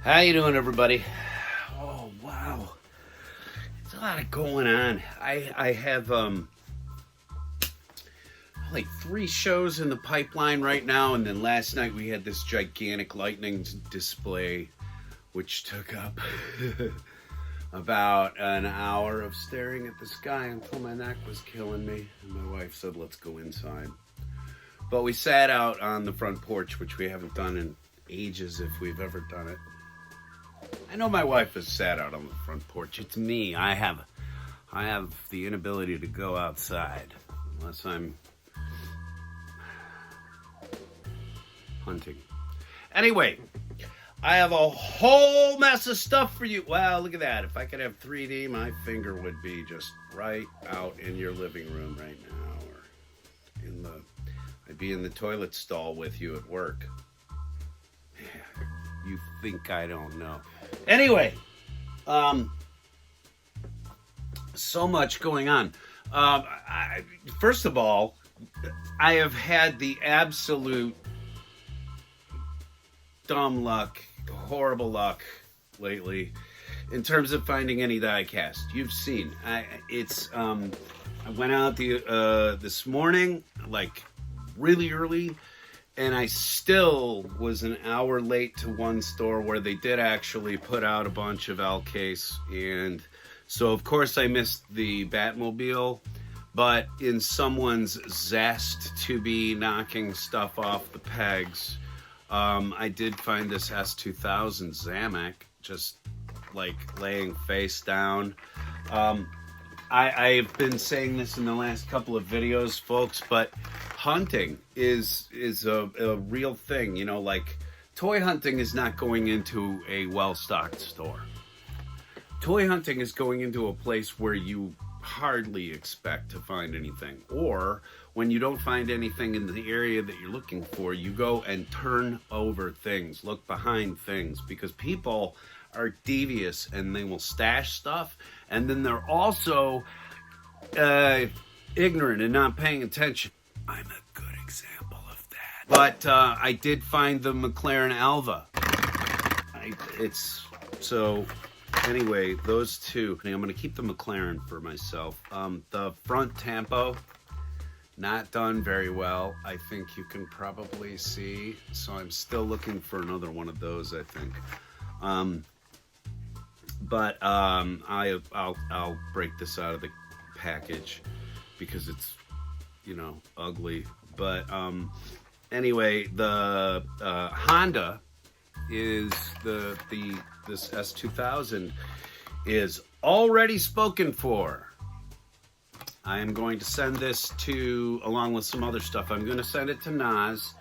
How you doing, everybody? Oh, wow. There's a lot going on. I have like 3 shows in the pipeline right now, and then last night we had this gigantic lightning display, which took up about an hour of staring at the sky until my neck was killing me. And my wife said, let's go inside. But we sat out on the front porch, which we haven't done in ages, if we've ever done it. I know my wife has sat out on the front porch. It's me. I have the inability to go outside unless I'm hunting. Anyway, I have a whole mess of stuff for you. Wow, look at that. If I could have 3D, my finger would be just right out in your living room right now, or I'd be in the toilet stall with you at work. You think I don't know. Anyway, so much going on. First of all, I have had the absolute dumb luck, horrible luck lately in terms of finding any DIECAST. You've seen. I went out this morning, like really early, and I still was an hour late to one store where they did actually put out a bunch of LKs. And so, of course, I missed the Batmobile. But in someone's zest to be knocking stuff off the pegs, I did find this S2000 Zamek just like laying face down. I've been saying this in the last couple of videos, folks, but hunting is a real thing. You know, like toy hunting is not going into a well-stocked store. Toy hunting is going into a place where you hardly expect to find anything, or when you don't find anything in the area that you're looking for, you go and turn over things, look behind things, because people are devious and they will stash stuff, and then they're also ignorant and not paying attention. I'm a good example of that. But I did find the McLaren Alva. Anyway, those two. I'm going to keep the McLaren for myself. The front tampo, not done very well. I think you can probably see. So I'm still looking for another one of those, I think. I'll break this out of the package because it's, ugly. But anyway, the Honda is this S2000 is already spoken for. I am going to send this along with some other stuff. I'm going to send it to Naz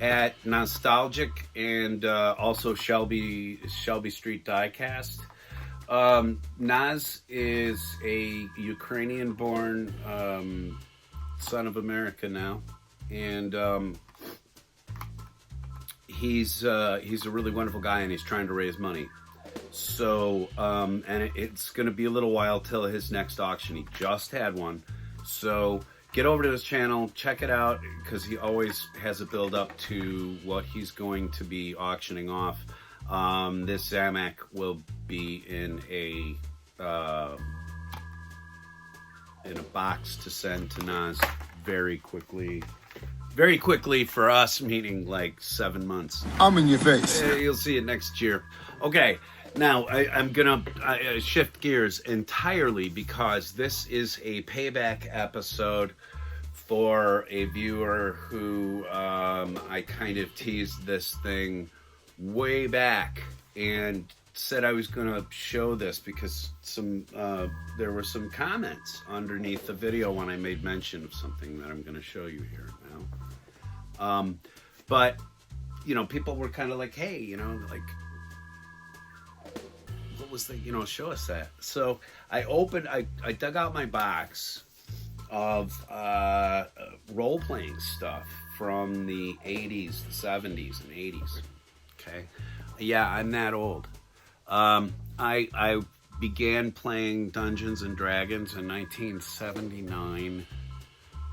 at Nostalgic and also Shelby Street Diecast. Naz is a Ukrainian-born son of America now, and he's a really wonderful guy, and he's trying to raise money. So, and it's going to be a little while till his next auction. He just had one. So get over to his channel, check it out, because he always has a build up to what he's going to be auctioning off. This Zamek will be in a box to send to Naz very quickly. Very quickly for us, meaning like 7 months. I'm in your face. You'll see it next year. Okay, now I'm gonna shift gears entirely because this is a payback episode for a viewer who I kind of teased this thing way back and said I was gonna show this because there were some comments underneath the video when I made mention of something that I'm gonna show you here now. But people were kind of like, hey, like, what was the, show us that. So I dug out my box of role-playing stuff from the 80s, the 70s, and 80s. Okay, yeah, I'm that old. I began playing Dungeons and Dragons in 1979,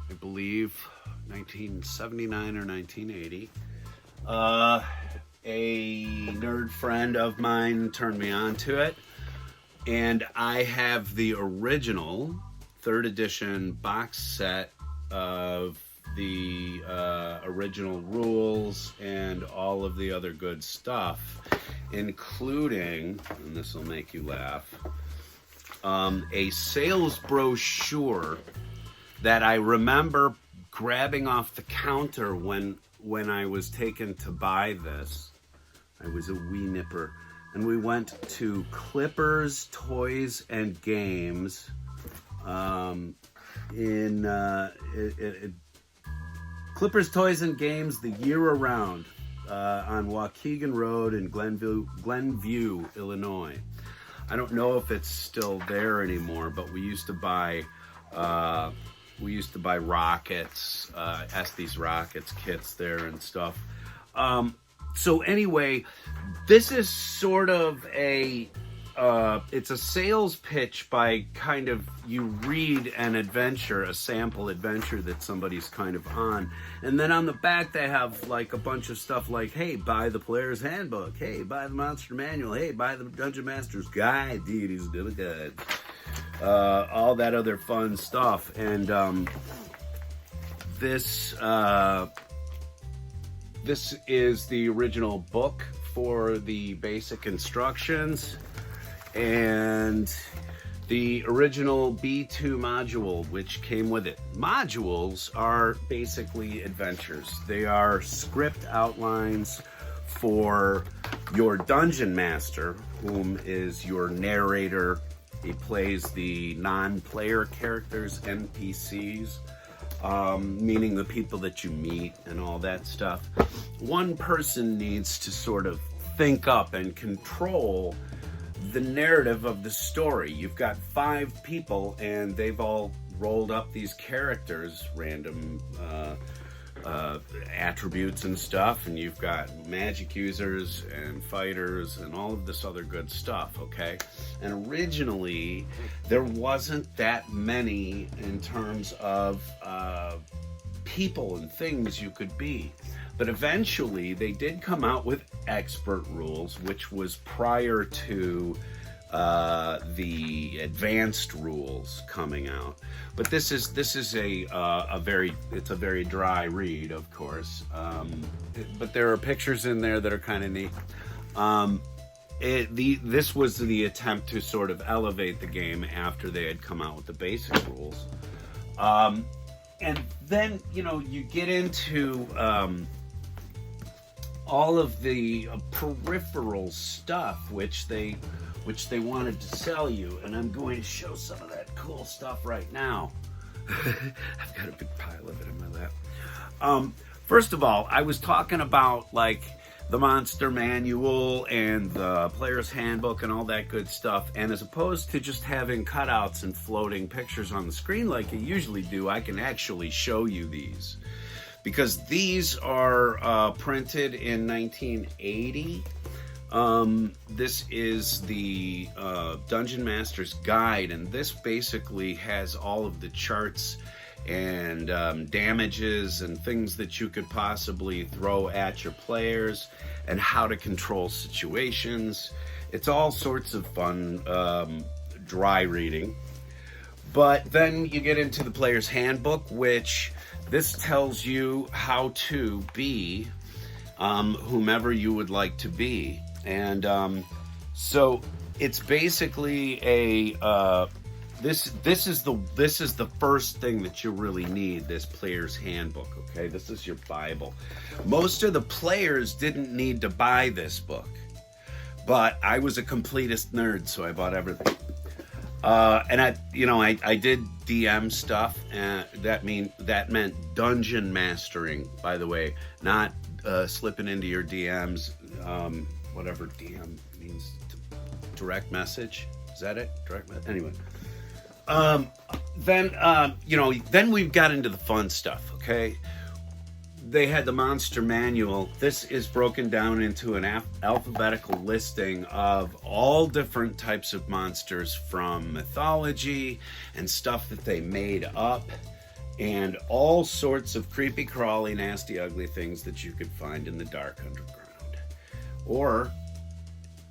I believe, 1979 or 1980. a nerd friend of mine turned me on to it, and I have the original 3rd edition box set of the original rules and all of the other good stuff, including, and this will make you laugh, a sales brochure that I remember grabbing off the counter when I was taken to buy this. I was a wee nipper, and we went to Clippers Toys and Games Clippers Toys and Games the year around on Waukegan Road in Glenview, Illinois. I don't know if it's still there anymore, but we used to buy rockets, Estes rockets kits there and stuff. So anyway, this is sort of it's a sales pitch by kind of, you read an adventure, a sample adventure that somebody's kind of on. And then on the back, they have like a bunch of stuff like, hey, buy the Player's Handbook. Hey, buy the Monster Manual. Hey, buy the Dungeon Master's Guide, Deities and Demigods. All that other fun stuff. And this is the original book for the basic instructions, and the original B2 module, which came with it. Modules are basically adventures. They are script outlines for your dungeon master, whom is your narrator. He plays the non-player characters, NPCs, meaning the people that you meet and all that stuff. One person needs to sort of think up and control the narrative of the story. You've got 5 people, and they've all rolled up these characters, random attributes and stuff, and you've got magic users and fighters and all of this other good stuff, okay? And originally, there wasn't that many in terms of people and things you could be. But eventually, they did come out with expert rules, which was prior to the advanced rules coming out. But this is a very dry read, of course. But there are pictures in there that are kind of neat. This was the attempt to sort of elevate the game after they had come out with the basic rules. And then, you get into all of the peripheral stuff which they wanted to sell you, and I'm going to show some of that cool stuff right now. I've got a big pile of it in my lap. First of all, I was talking about like the Monster Manual and the Player's Handbook and all that good stuff, and as opposed to just having cutouts and floating pictures on the screen like you usually do, I can actually show you these. Because these are printed in 1980. This is the Dungeon Master's Guide, and this basically has all of the charts and damages and things that you could possibly throw at your players and how to control situations. It's all sorts of fun, dry reading. But then you get into the Player's Handbook, which this tells you how to be whomever you would like to be. And so it's basically this is the first thing that you really need, this Player's Handbook, okay? This is your Bible. Most of the players didn't need to buy this book, but I was a completist nerd, so I bought everything. And I did DM stuff, and that meant dungeon mastering, by the way, not slipping into your DMs, whatever DM means, direct message. Is that it? Direct message? Anyway. Then we've got into the fun stuff, okay? They had the Monster Manual. This is broken down into an alphabetical listing of all different types of monsters from mythology and stuff that they made up, and all sorts of creepy, crawly, nasty, ugly things that you could find in the dark underground. or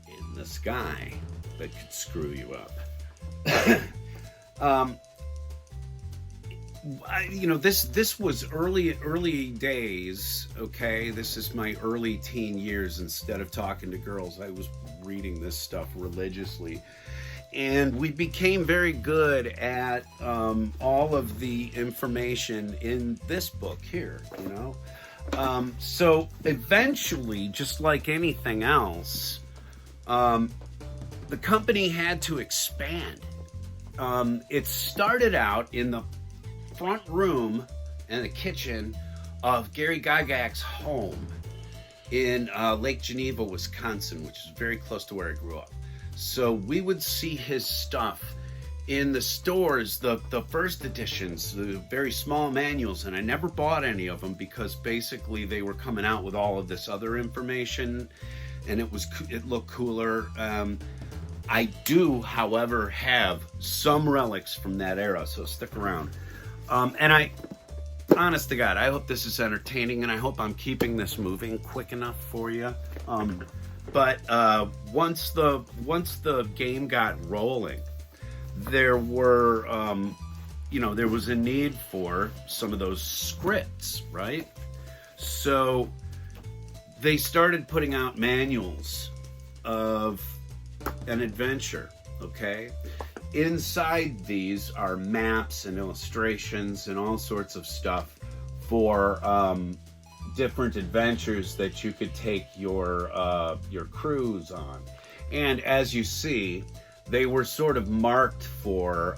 in the sky that could screw you up. This was early days, okay? This is my early teen years. Instead of talking to girls, I was reading this stuff religiously. And we became very good at all of the information in this book here, you know? So eventually, just like anything else, the company had to expand. It started out in the front room and the kitchen of Gary Gygax's home in Lake Geneva, Wisconsin, which is very close to where I grew up. So we would see his stuff in the stores, the first editions, the very small manuals, and I never bought any of them because basically they were coming out with all of this other information, and it looked cooler. I do, however, have some relics from that era, so stick around. And honest to God, I hope this is entertaining, and I hope I'm keeping this moving quick enough for you. But once the game got rolling, there was a need for some of those scripts, right? So they started putting out manuals of an adventure, okay? Inside these are maps and illustrations and all sorts of stuff for different adventures that you could take your cruise on. And as you see, they were sort of marked for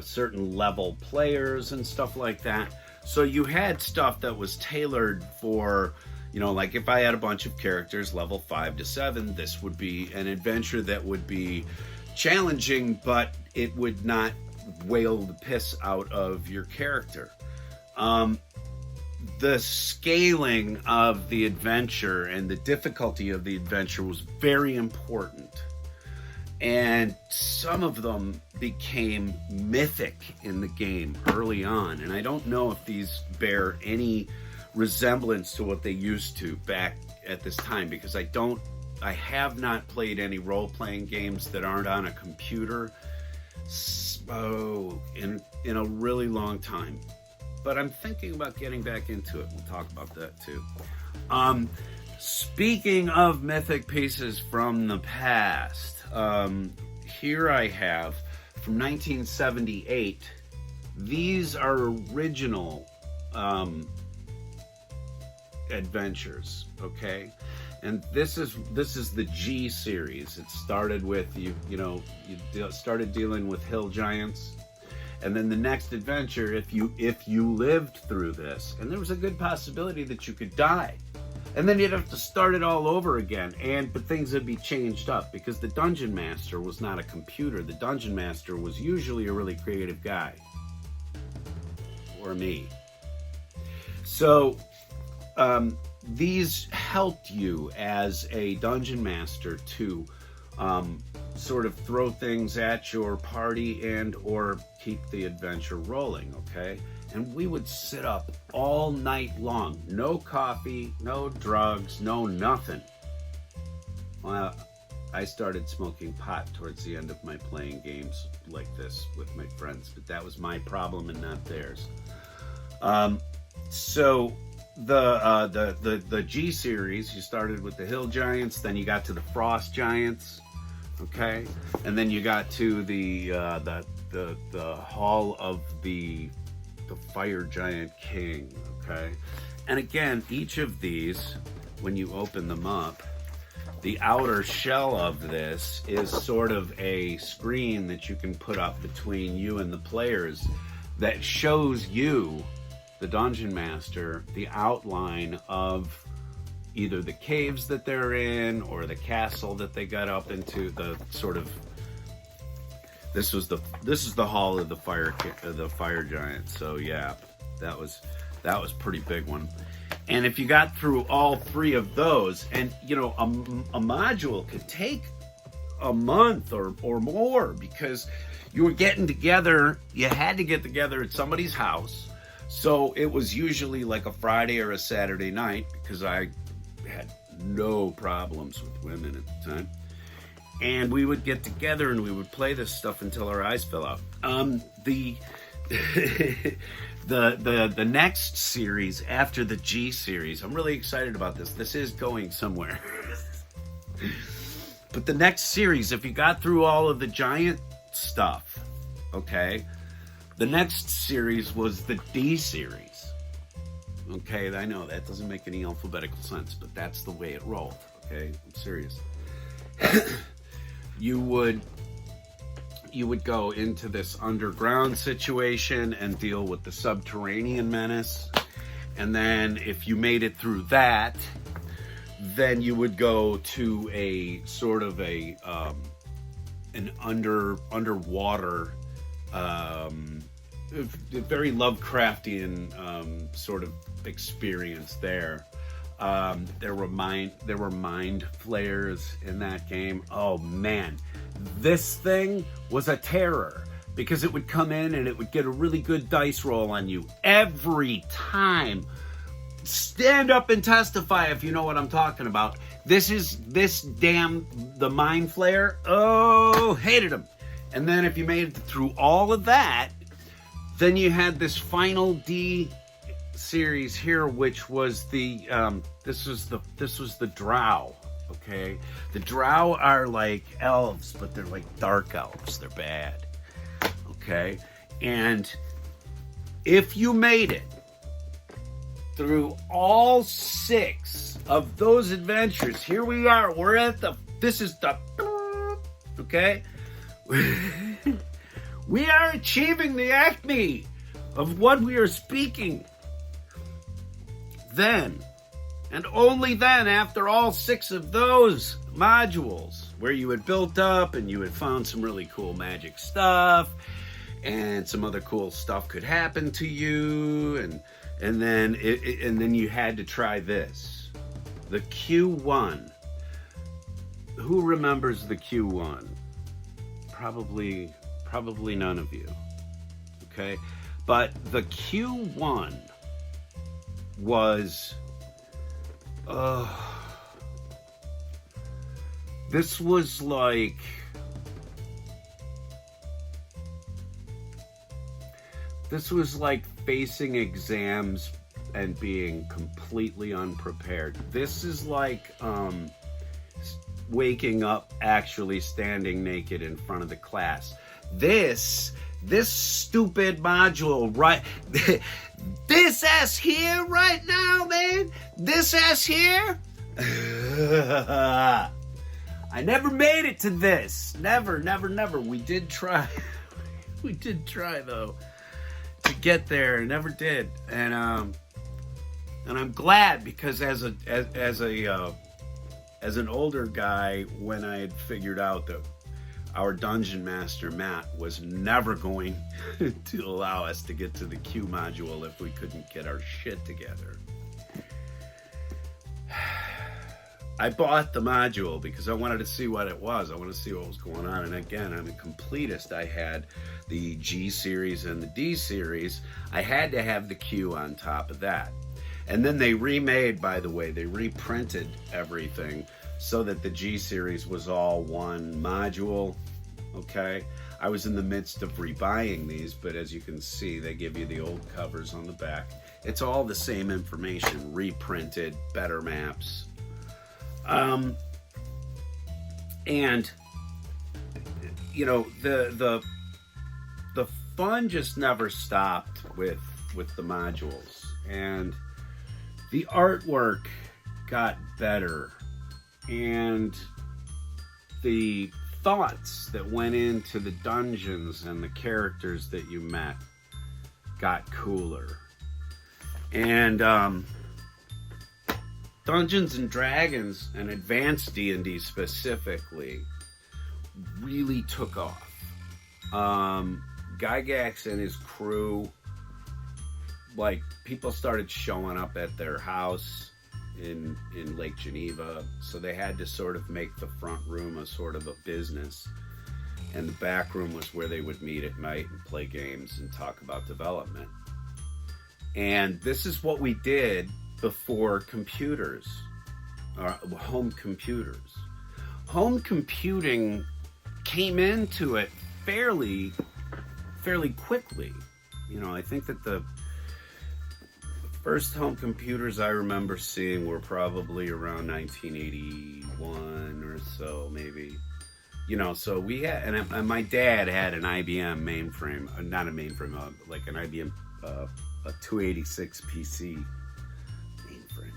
certain level players and stuff like that. So you had stuff that was tailored for, like if I had a bunch of characters level 5 to 7, this would be an adventure that would be challenging, but it would not whale the piss out of your character. The scaling of the adventure and the difficulty of the adventure was very important. And some of them became mythic in the game early on. And I don't know if these bear any resemblance to what they used to back at this time, because I have not played any role-playing games that aren't on a computer in a really long time. But I'm thinking about getting back into it. We'll talk about that too. Speaking of mythic pieces from the past, here I have from 1978. These are original adventures, okay? And this is the G series. It started with you started dealing with hill giants. And then the next adventure, if you lived through this, and there was a good possibility that you could die, and then you'd have to start it all over again, but things would be changed up because the dungeon master was not a computer. The dungeon master was usually a really creative guy, or me. So these helped you as a dungeon master to sort of throw things at your party and or keep the adventure rolling, okay? And we would sit up all night long. No coffee, no drugs, no nothing. Well, I started smoking pot towards the end of my playing games like this with my friends, but that was my problem and not theirs. So the G series, you started with the hill giants, then you got to the frost giants, okay, and then you got to the hall of the fire giant king, okay. And again, each of these, when you open them up, the outer shell of this is sort of a screen that you can put up between you and the players that shows you, the dungeon master, the outline of either the caves that they're in or the castle that they got up into. The sort of this is the hall of the fire giant. So yeah, that was pretty big one. And if you got through all three of those, and a module could take a month or more, because you were getting together, you had to get together at somebody's house. So it was usually like a Friday or a Saturday night, because I had no problems with women at the time. And we would get together and we would play this stuff until our eyes fell out. The the next series after the G series, I'm really excited about this. This is going somewhere. But the next series, if you got through all of the giant stuff, okay, the next series was the D series. Okay, I know that doesn't make any alphabetical sense, but that's the way it rolled. Okay, I'm serious. You would go into this underground situation and deal with the subterranean menace. And then if you made it through that, then you would go to a sort of an underwater, very Lovecraftian sort of experience there. There were mind flayers in that game. Oh man, this thing was a terror because it would come in and it would get a really good dice roll on you every time. Stand up and testify if you know what I'm talking about. The mind flayer. Oh, hated him. And then if you made it through all of that, then you had this final D series here, which was the this was the Drow. Okay, the Drow are like elves, but they're like dark elves. They're bad. Okay, and if you made it through all 6 of those adventures, here we are. We're at this is the okay. We are achieving the acme of what we are speaking. Then, and only then, after all 6 of those modules, where you had built up and you had found some really cool magic stuff, and some other cool stuff could happen to you, and then you had to try this, the Q1. Who remembers the Q1? Probably none of you. Okay, but the Q1 was this was like facing exams and being completely unprepared. This is like waking up actually standing naked in front of the class. This stupid module, right? This ass here right now, man. This ass here. I never made it to this. Never. We did try. We did try though to get there. Never did. And I'm glad, because as an older guy, when I had figured out that our dungeon master, Matt, was never going to allow us to get to the Q module if we couldn't get our shit together. I bought the module because I wanted to see what it was. I wanted to see what was going on. And again, I'm a completist. I had the G series and the D series. I had to have the Q on top of that. And then they remade, by the way, they reprinted everything so that the G series was all one module. Okay, I was in the midst of rebuying these, but as you can see, they give you the old covers on the back. It's all the same information, reprinted, better maps. And you know, the fun just never stopped with the modules, and the artwork got better, and the thoughts that went into the dungeons and the characters that you met got cooler. And Dungeons and Dragons and Advanced D&D specifically really took off. Gygax and his crew, like, people started showing up at their house in Lake Geneva, so they had to sort of make the front room a sort of a business, and the back room was where they would meet at night and play games and talk about development. And this is what we did before computers. home computers. Home computing came into it fairly quickly. You know, I think that the first home computers I remember seeing were probably around 1981 or so, maybe. You know, so we had, and my dad had an IBM mainframe, not a mainframe, like an IBM, a 286 PC mainframe.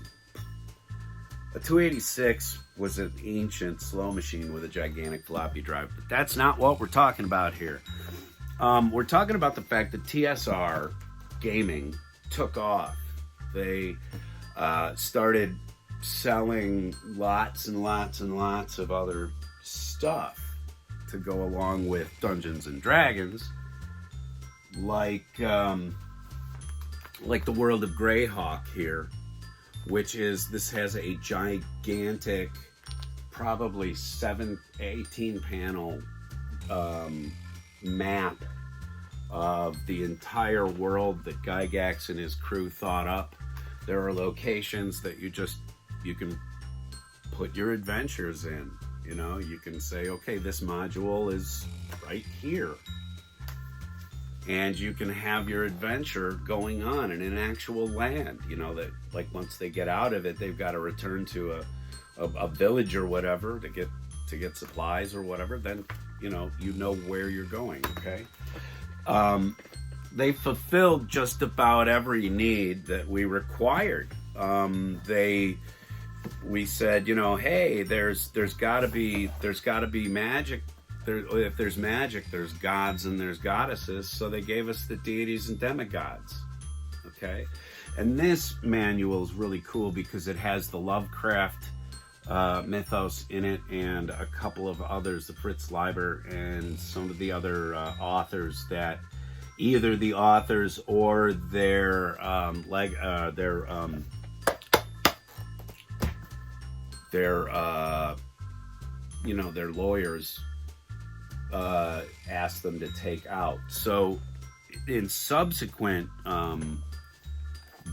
A 286 was an ancient slow machine with a gigantic floppy drive, but that's not what we're talking about here. We're talking about the fact that TSR gaming took off. They started selling lots and lots and lots of other stuff to go along with Dungeons and Dragons, like the World of Greyhawk here, which is, this has a gigantic, probably 18 panel map of the entire world that Gygax and his crew thought up. There are locations that you can put your adventures in. You know, you can say, okay, this module is right here. And you can have your adventure going on in an actual land. You know, that like once they get out of it, they've got to return to a village or whatever to get supplies or whatever. Then, you know where you're going, okay? They fulfilled just about every need that we required. We said, you know, hey, there's got to be magic. If there's magic, there's gods and there's goddesses. So they gave us the Deities and Demigods. Okay, and this manual is really cool because it has the Lovecraft mythos in it and a couple of others, the Fritz Leiber and some of the other authors that either the authors or their lawyers asked them to take out. So in subsequent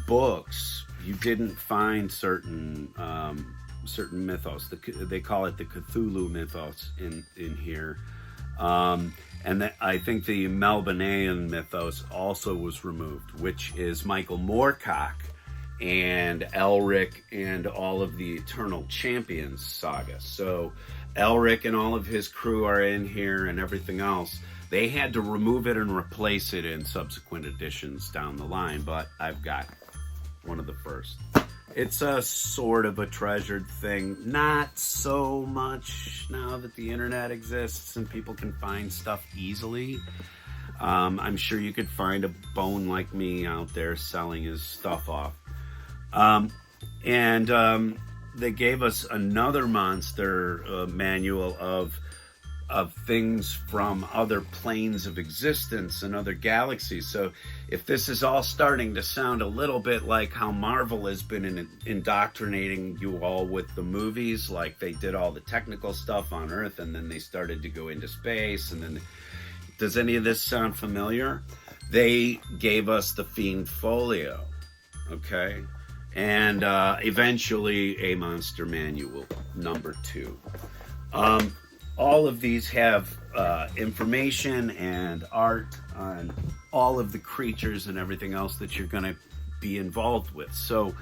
books, you didn't find certain mythos. They call it the Cthulhu mythos in here. And I think the Melbournean mythos also was removed, which is Michael Moorcock and Elric and all of the Eternal Champions saga. So Elric and all of his crew are in here and everything else. They had to remove it and replace it in subsequent editions down the line, but I've got one of the first. It's a sort of a treasured thing. Not so much now that the internet exists and people can find stuff easily. I'm sure you could find a bone like me out there selling his stuff off. They gave us another monster manual of things from other planes of existence and other galaxies. So if this is all starting to sound a little bit like how Marvel has been indoctrinating you all with the movies, like they did all the technical stuff on Earth and then they started to go into space, and then does any of this sound familiar? They gave us the Fiend Folio, okay? And eventually a Monster Manual number 2. All of these have information and art on all of the creatures and everything else that you're going to be involved with. So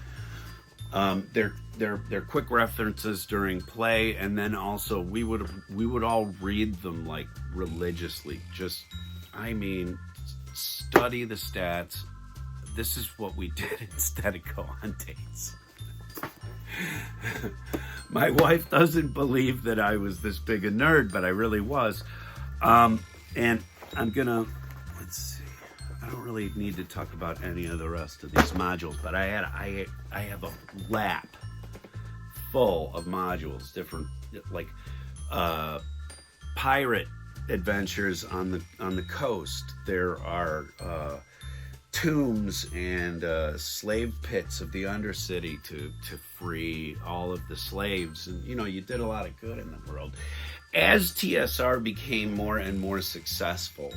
they're quick references during play, and then also we would all read them like religiously. Study the stats. This is what we did instead of go on dates. My wife doesn't believe that I was this big a nerd, but I really was. And I'm gonna, let's see. I don't really need to talk about any of the rest of these modules, but I have a lap full of modules, different like pirate adventures on the coast. There are tombs and slave pits of the Undercity to free all of the slaves, and you did a lot of good in the world. As TSR became more and more successful,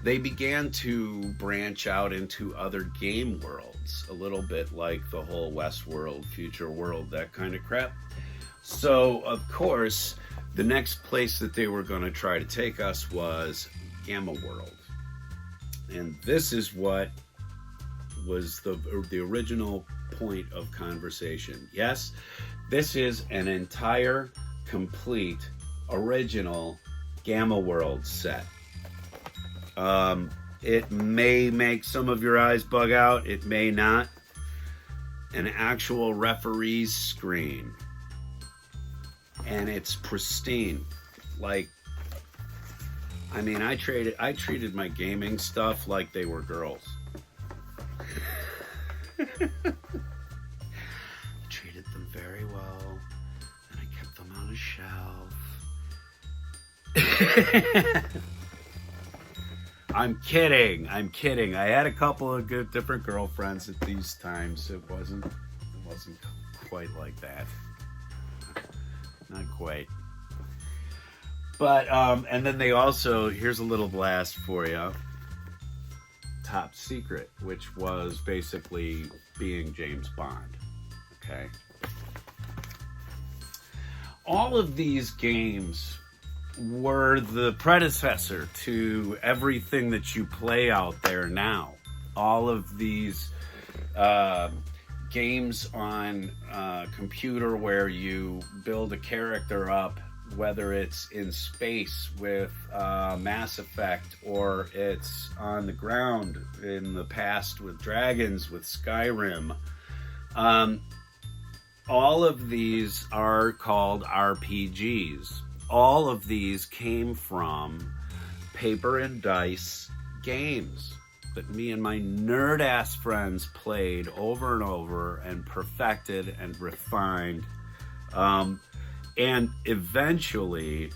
they began to branch out into other game worlds, a little bit like the whole Westworld, Future World, that kind of crap. So, of course, the next place that they were going to try to take us was Gamma World. And this is what was the original point of conversation. Yes, this is an entire, complete, original Gamma World set. It may make some of your eyes bug out. It may not. An actual referee's screen. And it's pristine. Like, I mean, I treated my gaming stuff like they were girls. Treated them very well, and I kept them on a shelf. I'm kidding. I had a couple of good different girlfriends at these times. It wasn't quite like that. Not quite. But and then they also, here's a little blast for you. Top Secret, which was basically being James Bond. Okay. All of these games were the predecessor to everything that you play out there now. All of these games on computer where you build a character up, whether it's in space with Mass Effect or it's on the ground in the past with dragons, with Skyrim. All of these are called RPGs. All of these came from paper and dice games that me and my nerd-ass friends played over and over and perfected and refined. And eventually,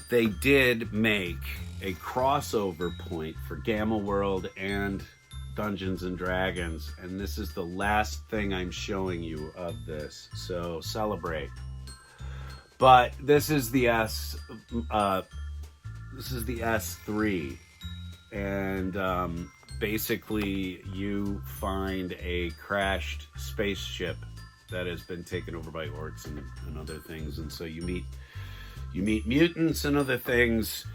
they did make a crossover point for Gamma World and Dungeons and Dragons, and this is the last thing I'm showing you of this, so celebrate. But this is the S3, and basically you find a crashed spaceship that has been taken over by orcs and other things, and so you meet mutants and other things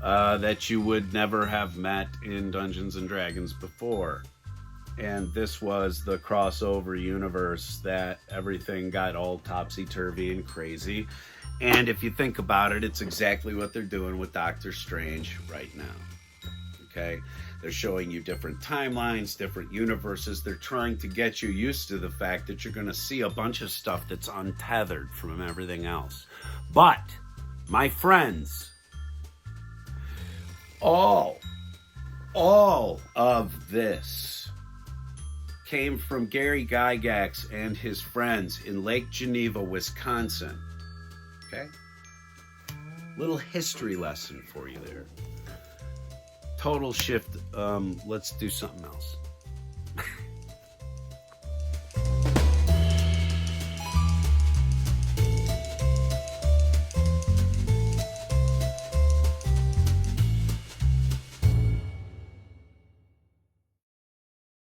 that you would never have met in Dungeons and Dragons before. And this was the crossover universe that everything got all topsy-turvy and crazy. And if you think about it, it's exactly what they're doing with Doctor Strange right now. Okay? They're showing you different timelines, different universes. They're trying to get you used to the fact that you're going to see a bunch of stuff that's untethered from everything else. But, my friends, all of this came from Gary Gygax and his friends in Lake Geneva, Wisconsin. Okay? Little history lesson for you there. Total shift. Let's do something else.